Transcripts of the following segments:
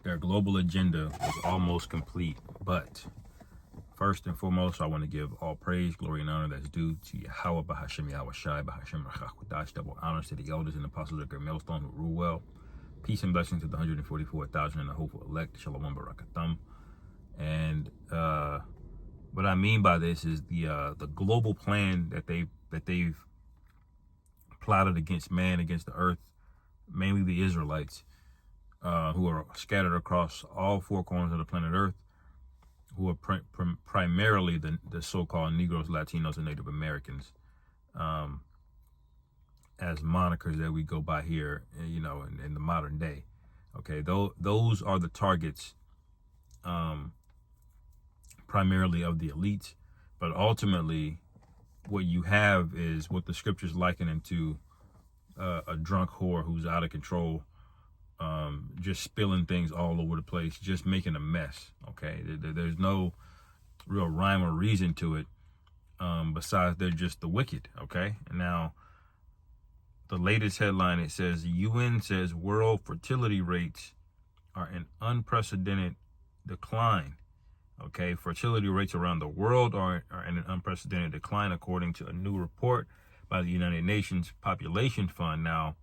their global agenda was almost complete. But first and foremost, I want to give all praise, glory, and honor that's due to Yahweh, Bahashem Yahweh Shai, Bahashem Rachakwadash, double honors to the elders and apostles of their millstone who rule well. Peace and blessings to the 144,000 and the hopeful elect, Shalom Barakatam. And what I mean by this is the global plan that they've plotted against man, against the earth, mainly the Israelites, who are scattered across all four corners of the planet Earth, who are primarily the so-called Negroes, Latinos, and Native Americans, as monikers that we go by here, you know, in the modern day. Okay, those are the targets, primarily of the elites, but ultimately, what you have is what the scriptures liken into a drunk whore who's out of control, just spilling things all over the place, just making a mess. Okay, there's no real rhyme or reason to it, besides they're just the wicked. Okay, and now the latest headline, it says UN says world fertility rates are in unprecedented decline. Okay, fertility rates around the world are in an unprecedented decline, according to a new report by the United Nations Population Fund. Now,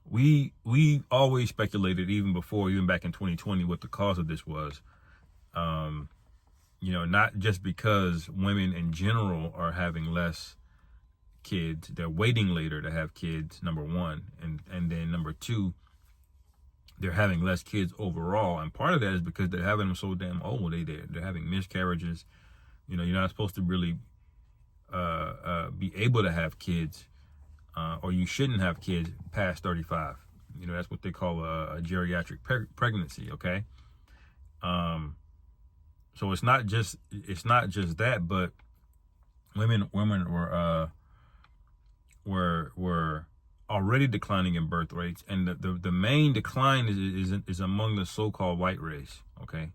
we always speculated, even back in 2020, what the cause of this was. You know, not just because women in general are having less kids, they're waiting later to have kids, number one, and then number two, they're having less kids overall, and part of that is because they're having them so damn old. They're having miscarriages. You know, you're not supposed to really be able to have kids, or you shouldn't have kids past 35. You know, that's what they call a geriatric pregnancy. Okay, so it's not just that, but women were already declining in birth rates, and the main decline is among the so-called white race. Okay,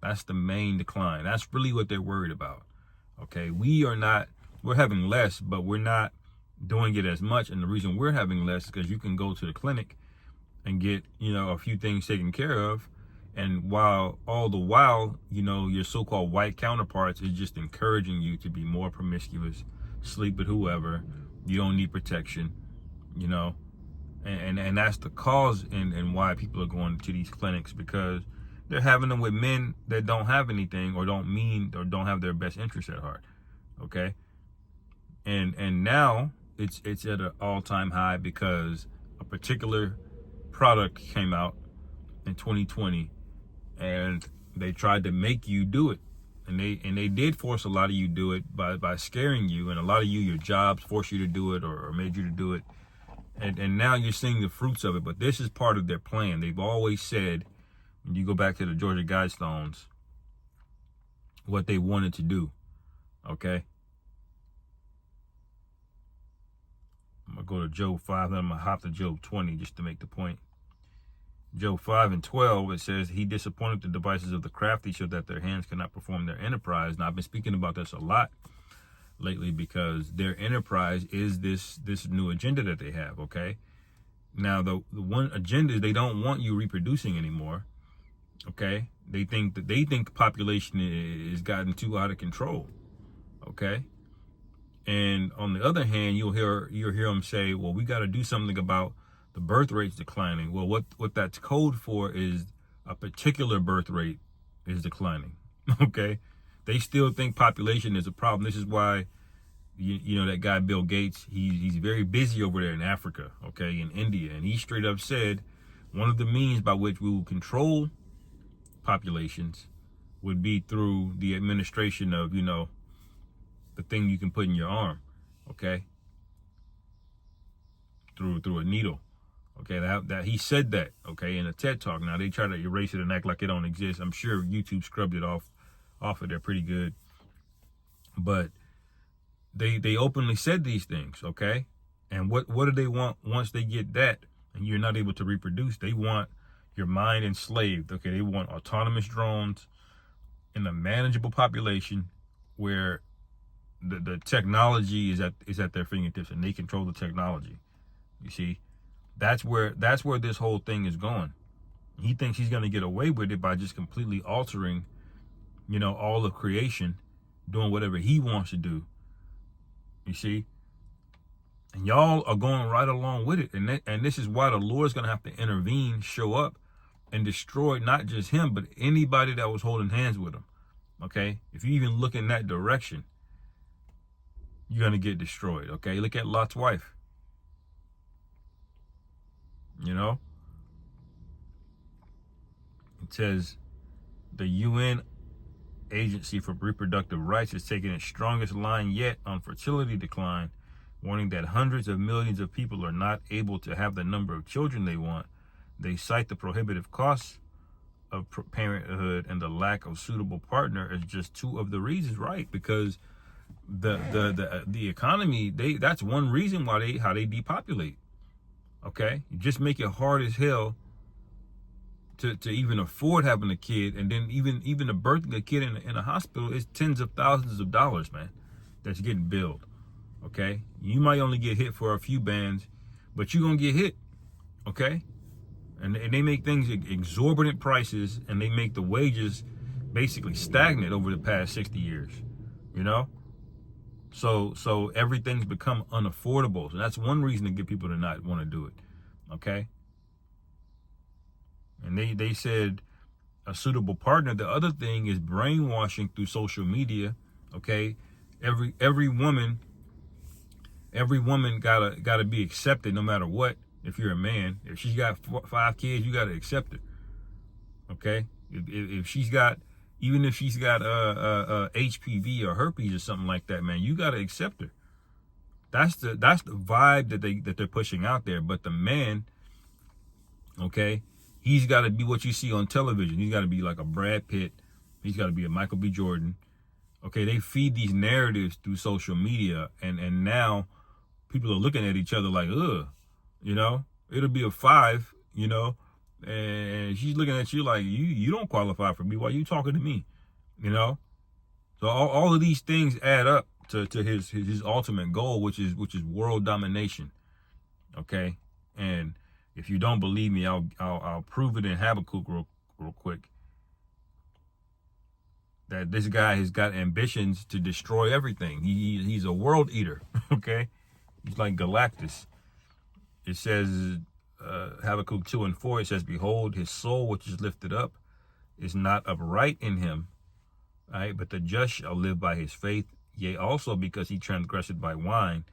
that's the main decline. That's really what they're worried about. Okay, we're having less, but we're not doing it as much, and the reason we're having less is because you can go to the clinic and get, you know, a few things taken care of, and all the while, you know, your so-called white counterparts is just encouraging you to be more promiscuous, sleep with whoever, you don't need protection. You know, and that's the cause and why people are going to these clinics, because they're having them with men that don't have anything, or don't have their best interests at heart. Okay, and now it's at an all-time high because a particular product came out in 2020, and they tried to make you do it, and they did force a lot of you to do it by scaring you, and a lot of your jobs forced you to do it, or made you to do it. And now you're seeing the fruits of it, but this is part of their plan. They've always said, when you go back to the Georgia Guidestones, what they wanted to do. Okay? I'm going to go to Job 5, then I'm going to hop to Job 20 just to make the point. Job 5 and 12, it says, he disappointed the devices of the crafty so that their hands cannot perform their enterprise. Now, I've been speaking about this a lot lately, because their enterprise is this new agenda that they have. Okay, now the one agenda is they don't want you reproducing anymore. Okay, they think the population is gotten too out of control. Okay, and on the other hand, you'll hear them say, well, we got to do something about the birth rates declining. Well, what that's code for is a particular birth rate is declining. Okay, they still think population is a problem. This is why, you know, that guy Bill Gates, he's very busy over there in Africa, okay, in India, and he straight up said one of the means by which we will control populations would be through the administration of, you know, the thing you can put in your arm, okay, through a needle. Okay, that he said that, okay, in a TED talk. Now they try to erase it and act like it don't exist. I'm sure YouTube scrubbed it off of there pretty good, but they openly said these things. Okay, and what do they want once they get that and you're not able to reproduce? They want your mind enslaved. Okay, they want autonomous drones in a manageable population where the technology is at their fingertips and they control the technology. You see, that's where this whole thing is going. He thinks he's going to get away with it by just completely altering, all of creation, doing whatever he wants to do. You see? And y'all are going right along with it. And this is why the Lord's going to have to intervene, show up, and destroy not just him, but anybody that was holding hands with him. Okay? If you even look in that direction, you're going to get destroyed. Okay? Look at Lot's wife. It says the UN Agency for Reproductive Rights is taking its strongest line yet on fertility decline, warning that hundreds of millions of people are not able to have the number of children they want. They cite the prohibitive costs of parenthood and the lack of suitable partner as just two of the reasons, right? Because the economy, that's one reason why how they depopulate. Okay, you just make it hard as hell to even afford having a kid, and then even the birthing a kid in a hospital is tens of thousands of dollars, man. That's getting billed. Okay, you might only get hit for a few bands, but you're gonna get hit. Okay, and they make things exorbitant prices, and they make the wages basically stagnant over the past 60 years. So everything's become unaffordable. So that's one reason to get people to not want to do it. Okay? And they said a suitable partner. The other thing is brainwashing through social media. Okay? Every woman gotta be accepted no matter what. If you're a man, if she's got 5 kids, you gotta accept her. Okay? If she's got, even if she's got HPV or herpes or something like that, man, you gotta accept her. That's the vibe that they're pushing out there. But the man, okay, he's got to be what you see on television. He's got to be like a Brad Pitt. He's got to be a Michael B. Jordan. Okay, they feed these narratives through social media, and now people are looking at each other like, ugh, it'll be a 5, and she's looking at you like, you don't qualify for me. Why are you talking to me? So all of these things add up to his ultimate goal, which is world domination. Okay, and if you don't believe me, I'll prove it in Habakkuk real quick. That this guy has got ambitions to destroy everything. He's a world eater. Okay, he's like Galactus. It says Habakkuk 2:4. It says, "Behold, his soul which is lifted up is not upright in him, right? But the just shall live by his faith. Yea, also because he transgressed by wine,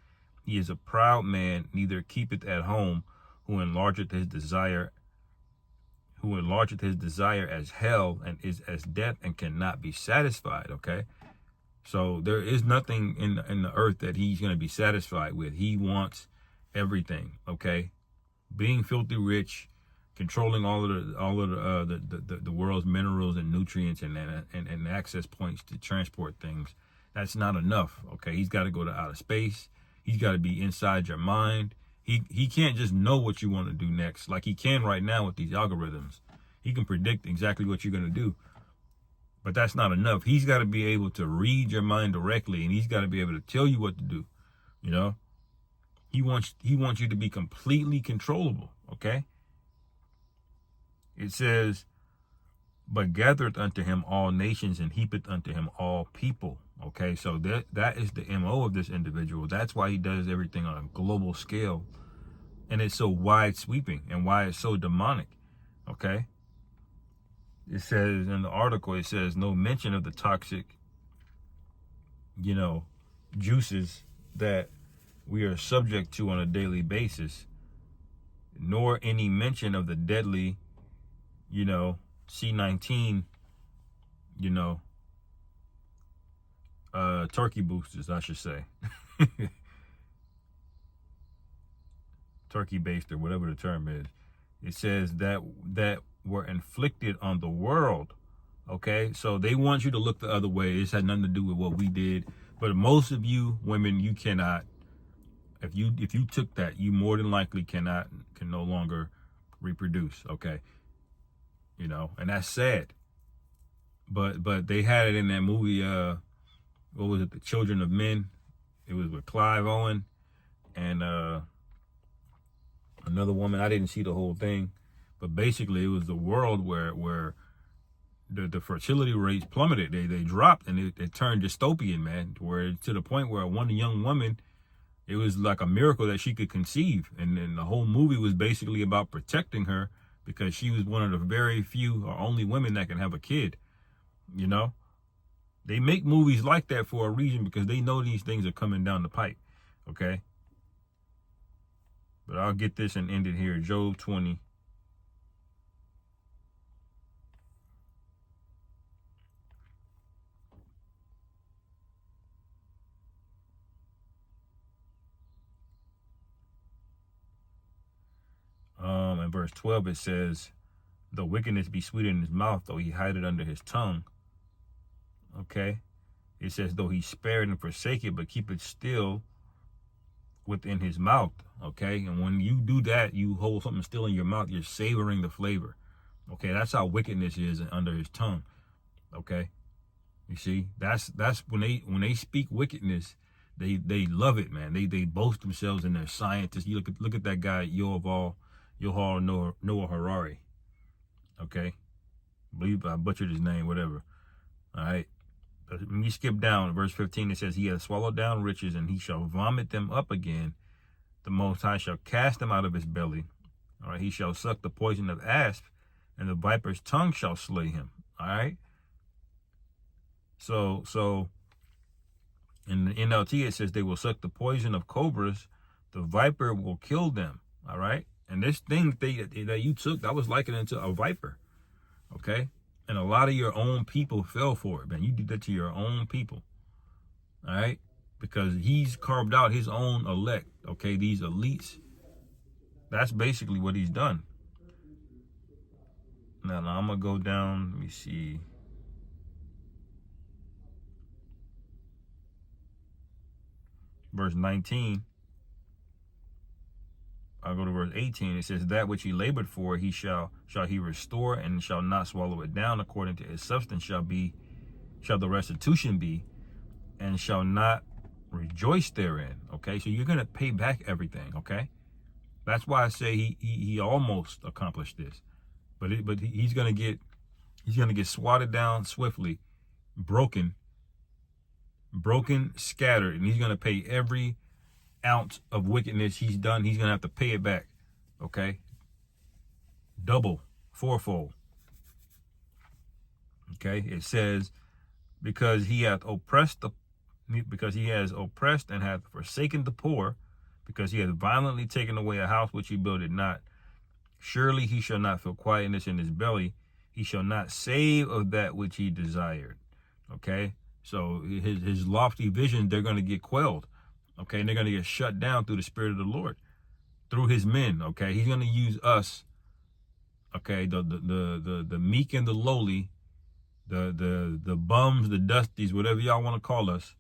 he is a proud man, neither keepeth at home, who enlargeth his desire as hell, and is as death, and cannot be satisfied." Okay, so there is nothing in the earth that he's going to be satisfied with. He wants everything. Okay, being filthy rich, controlling all of the world's minerals and nutrients and access points to transport things. That's not enough. Okay, he's got to go to outer space. He's got to be inside your mind. He can't just know what you want to do next like he can right now with these algorithms. He can predict exactly what you're going to do. But that's not enough. He's got to be able to read your mind directly, and he's got to be able to tell you what to do. He wants you to be completely controllable. Okay? It says, "But gathereth unto him all nations, and heapeth unto him all people." Okay, so that is the MO of this individual. That's why he does everything on a global scale, and it's so wide sweeping, and why it's so demonic. Okay, it says in the article, it says no mention of the toxic, juices that we are subject to on a daily basis, nor any mention of the deadly, C19, turkey boosters, I should say. Turkey based, or whatever the term is. It says that were inflicted on the world. Okay, so they want you to look the other way. This had nothing to do with what we did. But most of you women, you cannot. If you took that, you more than likely can no longer reproduce. Okay, and that's sad. But they had it in that movie. What was it? The Children of Men. It was with Clive Owen and another woman. I didn't see the whole thing, But basically, it was the world where the fertility rates plummeted. They dropped, and it turned dystopian, man, where to the point where one young woman, it was like a miracle that she could conceive. And then the whole movie was basically about protecting her because she was one of the very few or only women that can have a kid. You know, they make movies like that for a reason, because they know these things are coming down the pipe. Okay. But I'll get this and end it here. Job 20. In verse 12, it says, though wickedness be sweet in his mouth, though he hide it under his tongue. Okay. It says, though he spare it and forsake it, but keep it still within his mouth. Okay. And when you do that, you hold something still in your mouth, you're savoring the flavor. Okay. That's how wickedness is under his tongue. Okay. You see, that's when they speak wickedness, they love it, man. They boast themselves in their scientists. You look at that guy, Yuval Noah Harari. Okay. I believe I butchered his name, whatever. All right. When you skip down, verse 15, it says, he has swallowed down riches, and he shall vomit them up again. The Most High shall cast them out of his belly. All right. He shall suck the poison of asp, and the viper's tongue shall slay him. All right. So in the NLT, it says they will suck the poison of cobras. The viper will kill them. All right. And this thing that you took, that was likened into a viper. Okay. And a lot of your own people fell for it, man. You did that to your own people. All right. Because he's carved out his own elect. Okay. These elites. That's basically what he's done. Now I'm going to go down. Let me see. Verse 19. I'll go to verse 18. It says, that which he labored for, he shall he restore, and shall not swallow it down. According to his substance shall the restitution be, and shall not rejoice therein. Okay, so you're gonna pay back everything. Okay, that's why I say he almost accomplished this, but he's gonna get swatted down swiftly, broken, scattered, and he's gonna pay every ounce of wickedness he's done. He's gonna have to pay it back. Okay, double, fourfold. Okay, it says, because he has oppressed and hath forsaken the poor, because he hath violently taken away a house which he builded not. Surely he shall not feel quietness in his belly. He shall not save of that which he desired. Okay, so his lofty visions, they're going to get quelled. Okay, and they're going to get shut down through the Spirit of the Lord, through his men. Okay, he's going to use us. Okay, the meek and the lowly, the bums, the dusties, whatever y'all want to call us.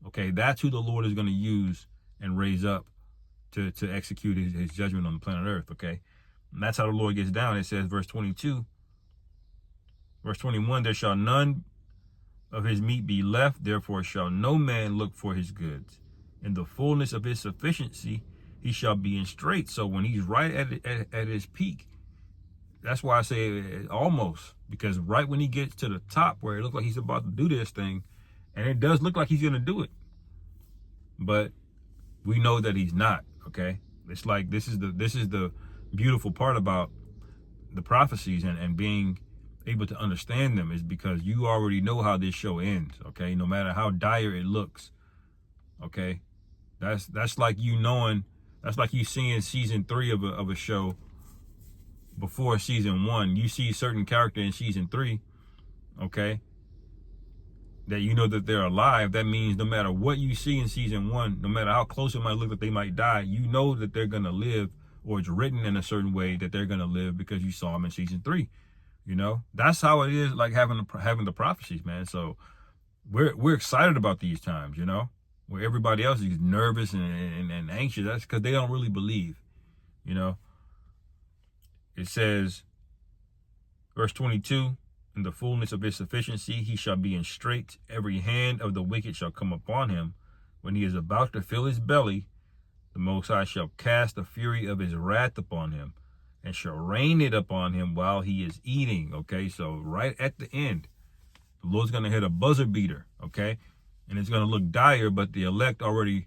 Okay, that's who the Lord is going to use and raise up to execute his judgment on the planet Earth. Okay, and that's how the Lord gets down. It says, verse 22, verse 21, there shall none of his meat be left, therefore shall no man look for his goods. In the fullness of his sufficiency, he shall be in straits. So when he's right at his peak, that's why I say almost, because right when he gets to the top where it looks like he's about to do this thing, and it does look like he's going to do it, but we know that he's not. Okay, it's like this is the beautiful part about the prophecies and being able to understand them, is because you already know how this show ends. Okay, no matter how dire it looks. Okay, that's like you knowing, that's like you seeing season 3 of a show before season 1. You see a certain character in season 3, okay, that you know that they're alive. That means no matter what you see in season 1, no matter how close it might look that they might die, you know that they're gonna live, or it's written in a certain way that they're gonna live because you saw them in season 3. You know, that's how it is, like having the prophecies, man. So we're excited about these times, you know, where everybody else is nervous and anxious. That's because they don't really believe, you know. It says, verse 22, in the fullness of his sufficiency, he shall be in straits. Every hand of the wicked shall come upon him. When he is about to fill his belly, the Most High shall cast the fury of his wrath upon him. and shall rain it upon him while he is eating. Okay, so right at the end, the Lord's going to hit a buzzer beater. Okay, and it's going to look dire, but the elect already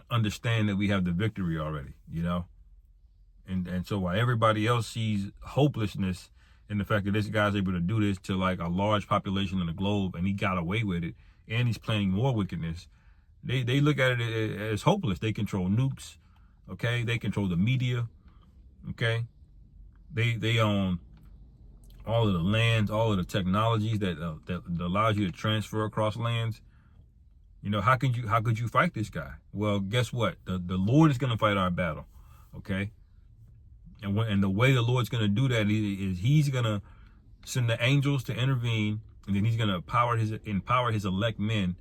understand that we have the victory already, you know. And so while everybody else sees hopelessness in the fact that this guy's able to do this to like a large population on the globe, and he got away with it, and he's planning more wickedness, they look at it as hopeless. They control nukes, okay? They control the media, okay? They own all of the lands, all of the technologies that allows you to transfer across lands. You know, how could you fight this guy? Well, guess what? The Lord is going to fight our battle, okay? And the way the Lord's going to do that is he's going to send the angels to intervene, and then he's going to empower his elect men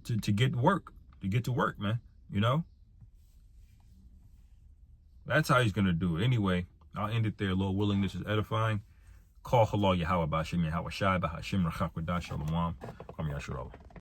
to get to work, man. You know, that's how he's going to do it. Anyway, I'll end it there. Lord willing, this is edifying. Call halal Yahweh B'Hashem Yahweh Shai B'Hashem Rachak V'Dah Shalom.